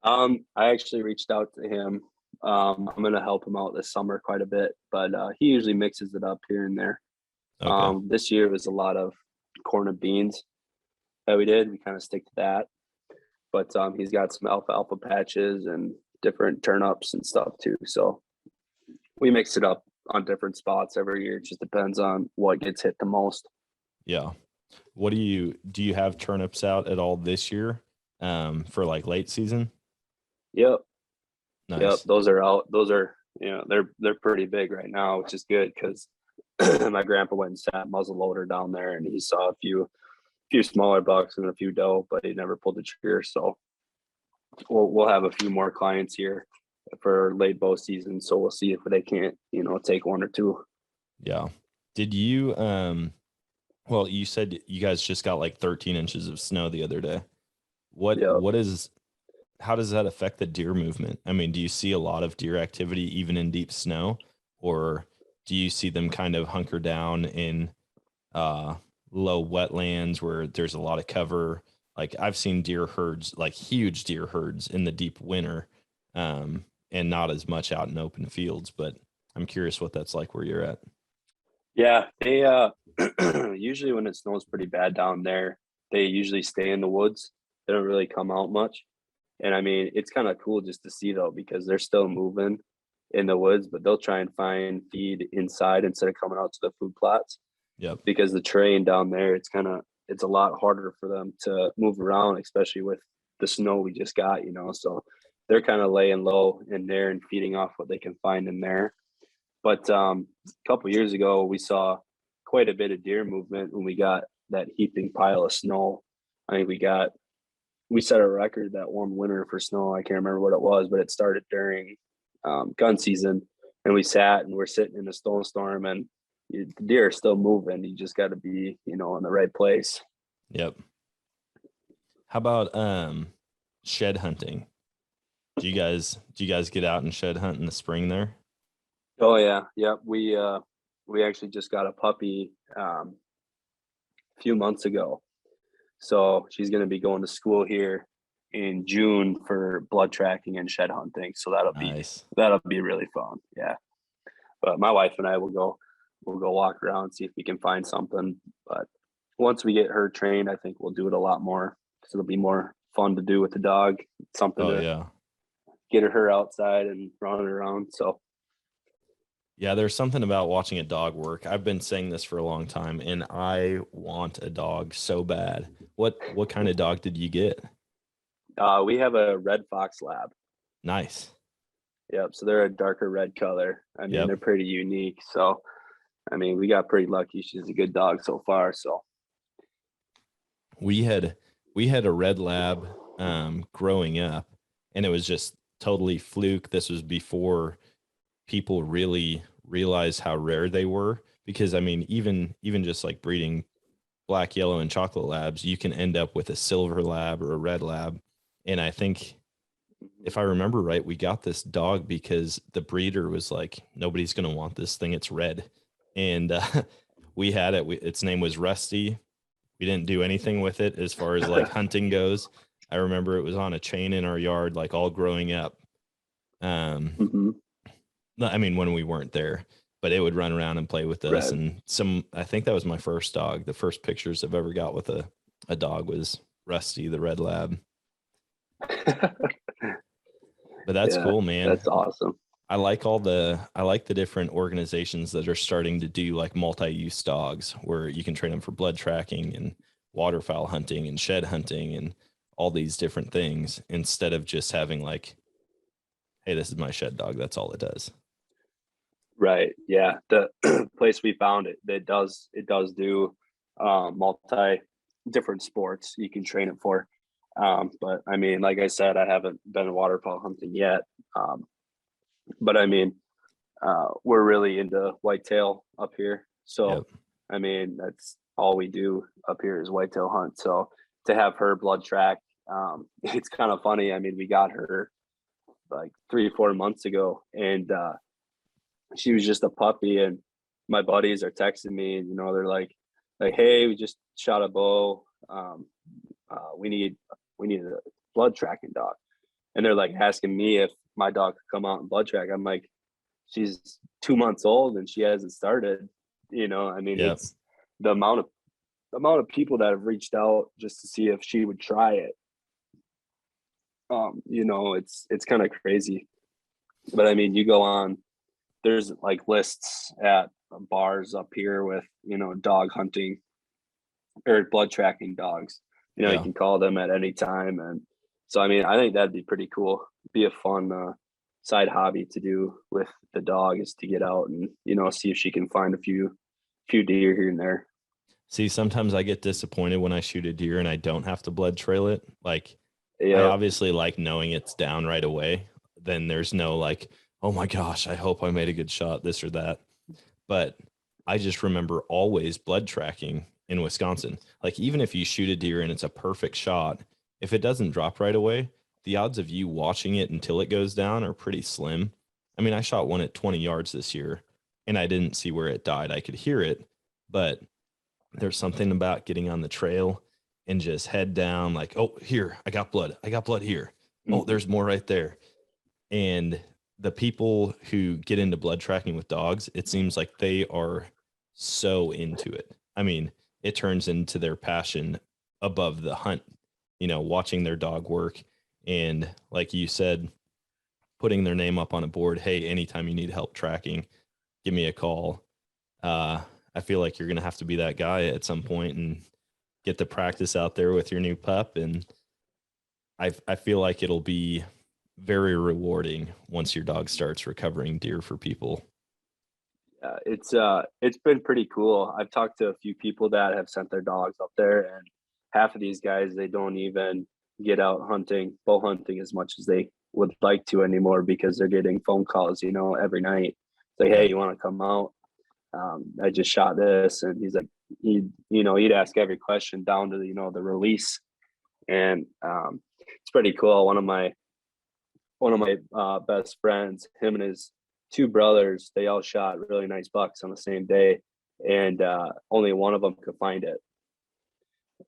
I actually reached out to him. I'm going to help him out this summer quite a bit, but he usually mixes it up here and there. Okay. This year was a lot of corn and beans that we did. We kind of stick to that, but he's got some alfalfa patches and different turnips and stuff too. So we mix it up on different spots every year. It just depends on what gets hit the most. Yeah. What do you have turnips out at all this year for like late season? Yep. Nice. Yep. Those are out. Those are, they're pretty big right now, which is good because my grandpa went and sat muzzle loader down there, and he saw a few smaller bucks and a few doe, but he never pulled the trigger. So we'll have a few more clients here for late bow season. So we'll see if they can't, take one or two. Yeah. Did you, well, you said you guys just got like 13 inches of snow the other day. How does that affect the deer movement? I mean, do you see a lot of deer activity even in deep snow, or do you see them kind of hunker down in low wetlands where there's a lot of cover? Like I've seen deer herds, like huge deer herds in the deep winter, and not as much out in open fields, but I'm curious what that's like where you're at. Yeah. They usually when it snows pretty bad down there, they usually stay in the woods. They don't really come out much. And I mean, it's kind of cool just to see though, because they're still moving in the woods, but they'll try and find feed inside instead of coming out to the food plots. Yep. Because the terrain down there, it's a lot harder for them to move around, especially with the snow we just got, so they're kind of laying low in there and feeding off what they can find in there. But a couple years ago, we saw quite a bit of deer movement when we got that heaping pile of snow. I think we set a record that warm winter for snow. I can't remember what it was, but it started during gun season, and we sat and we're sitting in a snowstorm, and the deer are still moving. You just got to be, in the right place. Yep. How about shed hunting? Do you guys get out and shed hunt in the spring there? Oh yeah. Yep. We actually just got a puppy a few months ago. So she's going to be going to school here in June for blood tracking and shed hunting. So that'll be really fun. Yeah. But my wife and I will go walk around, see if we can find something. But once we get her trained, I think we'll do it a lot more because it'll be more fun to do with the dog. Something get her outside and running around. So yeah, there's something about watching a dog work. I've been saying this for a long time, and I want a dog so bad. What kind of dog did you get? We have a red fox lab. Nice. Yep. So they're a darker red color. I mean, They're pretty unique. So, I mean, we got pretty lucky. She's a good dog so far. So we had a red lab growing up, and it was just totally fluke. This was before people really realized how rare they were, because I mean, even just like breeding black, yellow, and chocolate labs, you can end up with a silver lab or a red lab. And I think, if I remember right, we got this dog because the breeder was like, nobody's going to want this thing. It's red. And we had it. Its name was Rusty. We didn't do anything with it as far as like hunting goes. I remember it was on a chain in our yard, like all growing up. I mean, when we weren't there, but it would run around and play with us. And I think that was my first dog. The first pictures I've ever got with a dog was Rusty, the red lab. But that's cool, man. That's awesome. I like the different organizations that are starting to do like multi-use dogs, where you can train them for blood tracking and waterfowl hunting and shed hunting and all these different things, instead of just having like, hey, this is my shed dog, that's all it does. Right. Yeah. The place we found it does do multi different sports you can train it for. But I mean, like I said, I haven't been waterfowl hunting yet. But I mean, we're really into whitetail up here. So, I mean, that's all we do up here is whitetail hunt. So to have her blood track, it's kind of funny. I mean, we got her like 3 or 4 months ago, and she was just a puppy, and my buddies are texting me, and, you know, they're like, hey, we just shot a bow. We need a blood tracking dog. And they're like asking me if my dog could come out and blood track. I'm like, she's 2 months old and she hasn't started, you know. I mean, it's the amount of people that have reached out just to see if she would try it. You know, it's kind of crazy. But I mean, you go on, there's like lists at bars up here with, you know, dog hunting or blood tracking dogs. You know, you can call them at any time. And so, I mean, I think that'd be pretty cool. Be a fun side hobby to do with the dog, is to get out and, you know, see if she can find a few deer here and there. See, sometimes I get disappointed when I shoot a deer and I don't have to blood trail it. Like, I obviously like knowing it's down right away. Then there's no like, oh my gosh, I hope I made a good shot, this or that. But I just remember always blood tracking in Wisconsin. Like, even if you shoot a deer and it's a perfect shot, if it doesn't drop right away, the odds of you watching it until it goes down are pretty slim. I mean, I shot one at 20 yards this year and I didn't see where it died. I could hear it, but there's something about getting on the trail and just head down like, oh, here, I got blood here. Oh, there's more right there. And the people who get into blood tracking with dogs, it seems like they are so into it. I mean, it turns into their passion above the hunt, you know, watching their dog work. And like you said, putting their name up on a board, hey, anytime you need help tracking, give me a call. I feel like you're going to have to be that guy at some point and get the practice out there with your new pup. And I feel like it'll be very rewarding once your dog starts recovering deer for people. It's been pretty cool. I've talked to a few people that have sent their dogs up there, and half of these guys, they don't even get out bow hunting as much as they would like to anymore, because they're getting phone calls, you know, every night. It's like, hey, you want to come out? I just shot this. And he's like, he'd ask every question down to, you know, the release. And it's pretty cool. One of my best friends, him and his 2 brothers, they all shot really nice bucks on the same day, and only one of them could find it.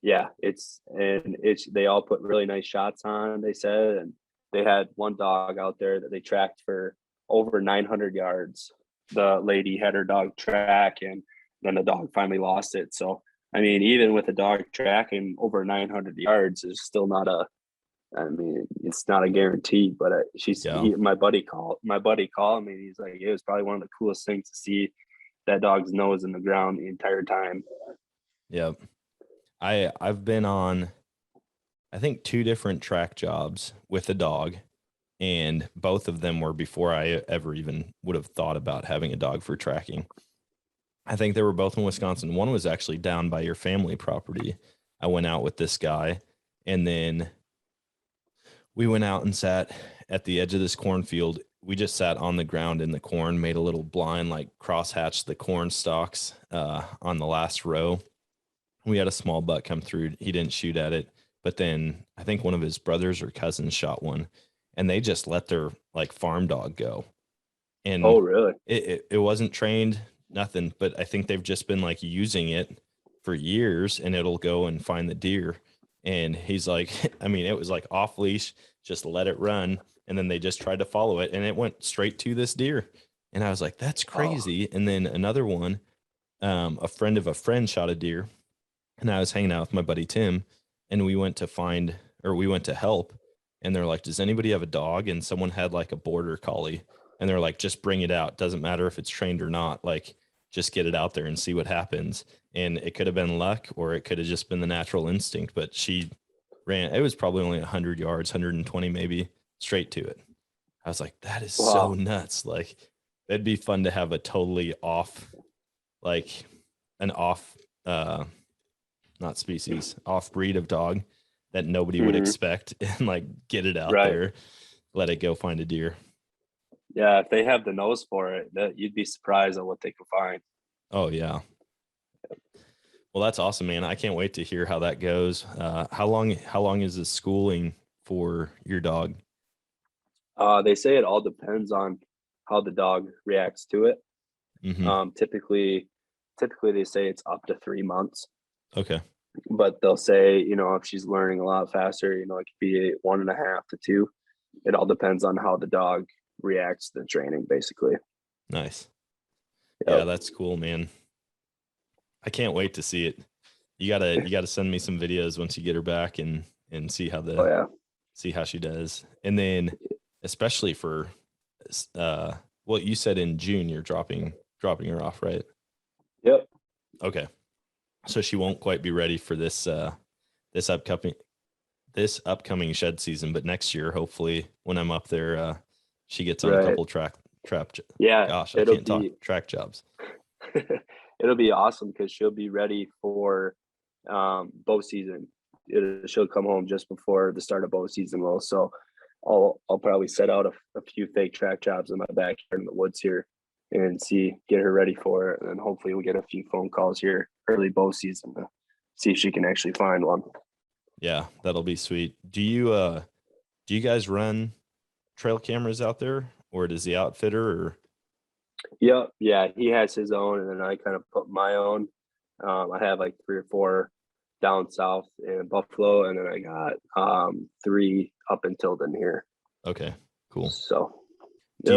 Yeah, they all put really nice shots on, they said, and they had one dog out there that they tracked for over 900 yards. The lady had her dog track, and then the dog finally lost it. So, I mean, even with a dog tracking over 900 yards, is still not it's not a guarantee, but my buddy called me. He's like, it was probably one of the coolest things to see that dog's nose in the ground the entire time. Yep. I've been on, I think, 2 different track jobs with a dog, and both of them were before I ever even would have thought about having a dog for tracking. I think they were both in Wisconsin. One was actually down by your family property. I went out with this guy, and then we went out and sat at the edge of this cornfield. We just sat on the ground in the corn, made a little blind, like crosshatched the corn stalks on the last row. We had a small buck come through. He didn't shoot at it, but then I think one of his brothers or cousins shot one, and they just let their like farm dog go. And Oh, really? It wasn't trained, nothing, but I think they've just been like using it for years, and it'll go and find the deer. And he's like, I mean, it was like off leash, just let it run. And then they just tried to follow it, and it went straight to this deer. And I was like, that's crazy. And then another one, a friend of a friend shot a deer, and I was hanging out with my buddy Tim, and we went to help. And they're like, does anybody have a dog? And someone had like a border collie, and they're like, just bring it out. Doesn't matter if it's trained or not. Like, just get it out there and see what happens. And it could have been luck, or it could have just been the natural instinct, but she ran. It was probably only 100 yards, 120 maybe, straight to it. I was like, that is so nuts. Like, it'd be fun to have a totally off, like an off, not species, off breed of dog that nobody would expect, and like get it out there, let it go find a deer. Yeah, if they have the nose for it, that you'd be surprised at what they can find. Oh yeah. Well, that's awesome, man. I can't wait to hear how that goes. How long is the schooling for your dog? They say it all depends on how the dog reacts to it. Mm-hmm. Typically they say it's up to 3 months. Okay. But they'll say, if she's learning a lot faster, it could be 1.5 to 2. It all depends on how the dog reacts to the training, basically. Nice. Yep. Yeah, that's cool, man. I can't wait to see it. You gotta send me some videos once you get her back and see how see how she does. And then especially for well, you said in June you're dropping her off, right? Yep. Okay. So she won't quite be ready for this upcoming shed season, but next year, hopefully, when I'm up there, she gets on a couple track. Yeah. Gosh, I can't talk track jobs. It'll be awesome because she'll be ready for bow season. She'll come home just before the start of bow season will. So I'll probably set out a few fake track jobs in my backyard in the woods here and get her ready for it. And then hopefully we'll get a few phone calls here early bow season to see if she can actually find one. Yeah, that'll be sweet. Do you guys run trail cameras out there, or does the outfitter? Or Yep. Yeah, he has his own, and then I kind of put my own. I have like 3 or 4 down south in Buffalo, and then I got 3 up in Tilden here. Okay, cool. So do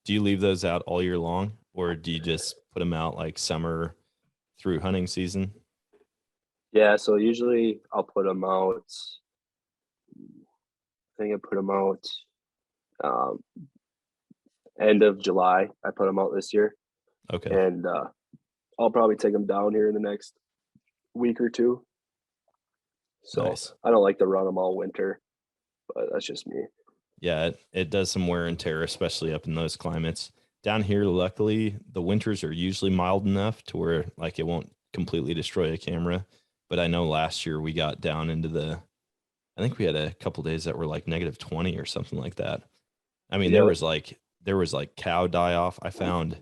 you leave those out all year long, or do you just put them out like summer through hunting season? Yeah, so usually I'll put them out. I think I put them out end of July. I put them out this year. Okay. And I'll probably take them down here in the next week or 2. So nice. I don't like to run them all winter, but that's just me. Yeah, it does some wear and tear, especially up in those climates. Down here, luckily, the winters are usually mild enough to where like it won't completely destroy a camera. But I know last year we got down into I think we had a couple days that were like -20 or something like that. I mean, there was like cow die off. I found,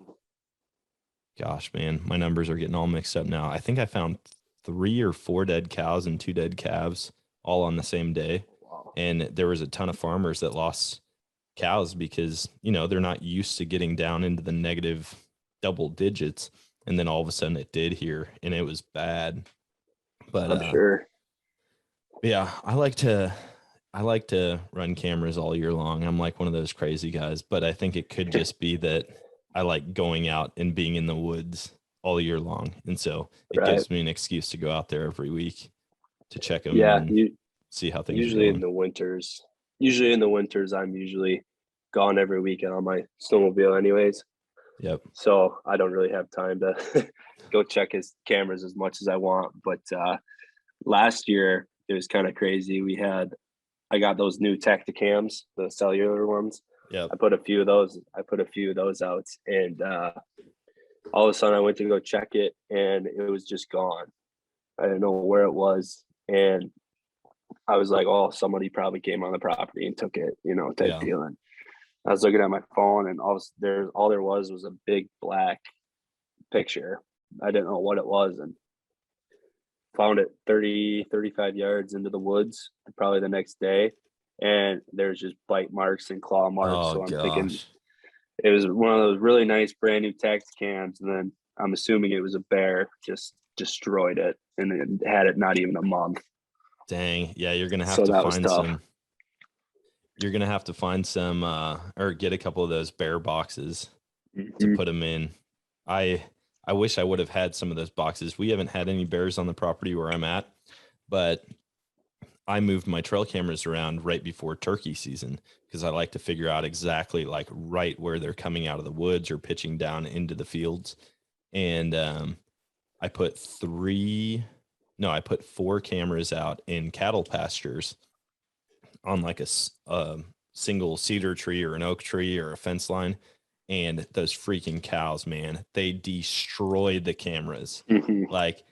gosh, man, my numbers are getting all mixed up now. I think I found 3 or 4 dead cows and 2 dead calves all on the same day. Wow. And there was a ton of farmers that lost cows because, they're not used to getting down into the negative double digits. And then all of a sudden it did here, and it was bad. But I'm sure. Yeah, I like to run cameras all year long. I'm like one of those crazy guys, but I think it could just be that I like going out and being in the woods all year long. And so it gives me an excuse to go out there every week to check them and see how things usually are going. in the winters, I'm usually gone every weekend on my snowmobile anyways. Yep. So I don't really have time to go check his cameras as much as I want. But last year it was kind of crazy. I got those new Tacticams, the cellular ones. Yeah. I put a few of those out, and all of a sudden I went to go check it, and it was just gone. I didn't know where it was, and I was like, oh, somebody probably came on the property and took it, you know, type Yeah. deal. And I was looking at my phone, and all there was a big black picture. I didn't know what it was, and found it 30, 35 yards into the woods probably the next day. And there's just bite marks and claw marks. Oh So I'm thinking gosh. it was one of those really nice brand new tax cams. And then I'm assuming it was a bear, just destroyed it, and it had it not even a month. Dang. Yeah, you're gonna have So to that was find tough. some. You're gonna have to find some or get a couple of those bear boxes to Mhm. put them in. I wish I would have had some of those boxes. We haven't had any bears on the property where I'm at, but I moved my trail cameras around right before turkey season because I like to figure out exactly like right where they're coming out of the woods or pitching down into the fields. And I put 4 cameras out in cattle pastures on like a single cedar tree or an oak tree or a fence line. And those freaking cows, man, they destroyed the cameras. Mhm. Like,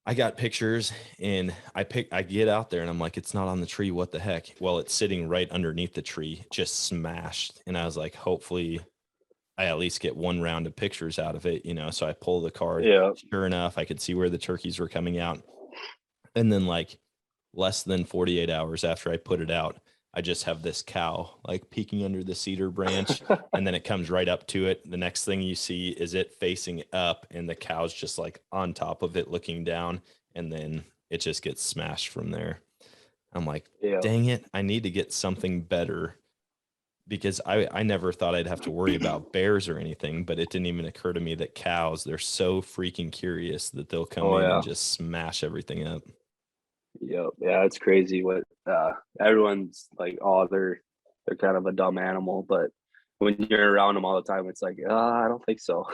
I got pictures and I get out there and I'm like, it's not on the tree. What the heck? Well, it's sitting right underneath the tree, just smashed. And I was like, hopefully I at least get one round of pictures out of it, you know? So I pull the card. Yeah. Sure enough, I could see where the turkeys were coming out. And then like less than 48 hours after I put it out, I just have this cow like peeking under the cedar branch, and then it comes right up to it. The next thing you see is it facing up, and the cow's just like on top of it looking down, and then it just gets smashed from there. I'm like, Yeah. dang it, I need to get something better, because I never thought I'd have to worry about bears or anything, but it didn't even occur to me that cows, they're so freaking curious that they'll come Oh, in yeah. and just smash everything up. Yep. Yeah, it's crazy what everyone's like, oh, they're kind of a dumb animal, but when you're around them all the time, it's like, I don't think so.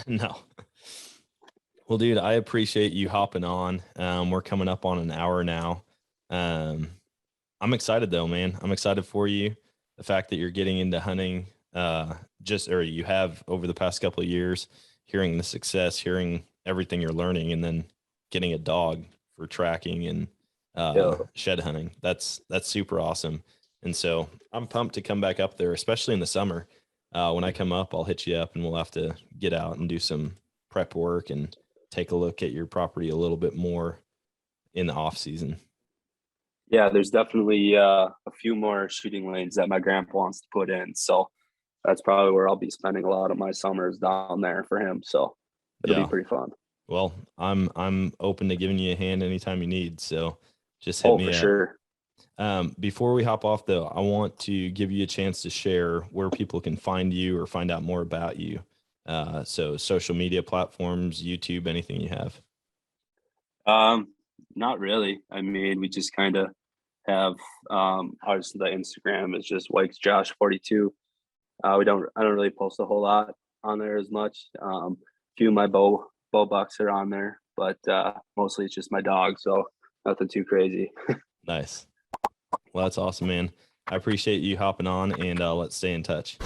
No. Well, dude, I appreciate you hopping on. We're coming up on an hour now. I'm excited though, man. I'm excited for you. The fact that you're getting into hunting, or you have over the past couple of years, hearing the success, hearing everything you're learning, and then getting a dog for tracking and Yeah. shed hunting. That's super awesome. And so I'm pumped to come back up there, especially in the summer. When I come up, I'll hit you up and we'll have to get out and do some prep work and take a look at your property a little bit more in the off season. Yeah, there's definitely a few more shooting lanes that my grandpa wants to put in. So that's probably where I'll be spending a lot of my summers down there for him. So it'll be pretty fun. Well, I'm open to giving you a hand anytime you need. So just hit me for up. Sure. Before we hop off though, I want to give you a chance to share where people can find you or find out more about you. So social media platforms, YouTube, anything you have. Not really. I mean, we just kind of have obviously the Instagram is just Weix Josh 42. I don't really post a whole lot on there as much. Few of my bow bucks are on there, but mostly it's just my dog, so nothing too crazy. Nice. Well, that's awesome, man. I appreciate you hopping on, and let's stay in touch.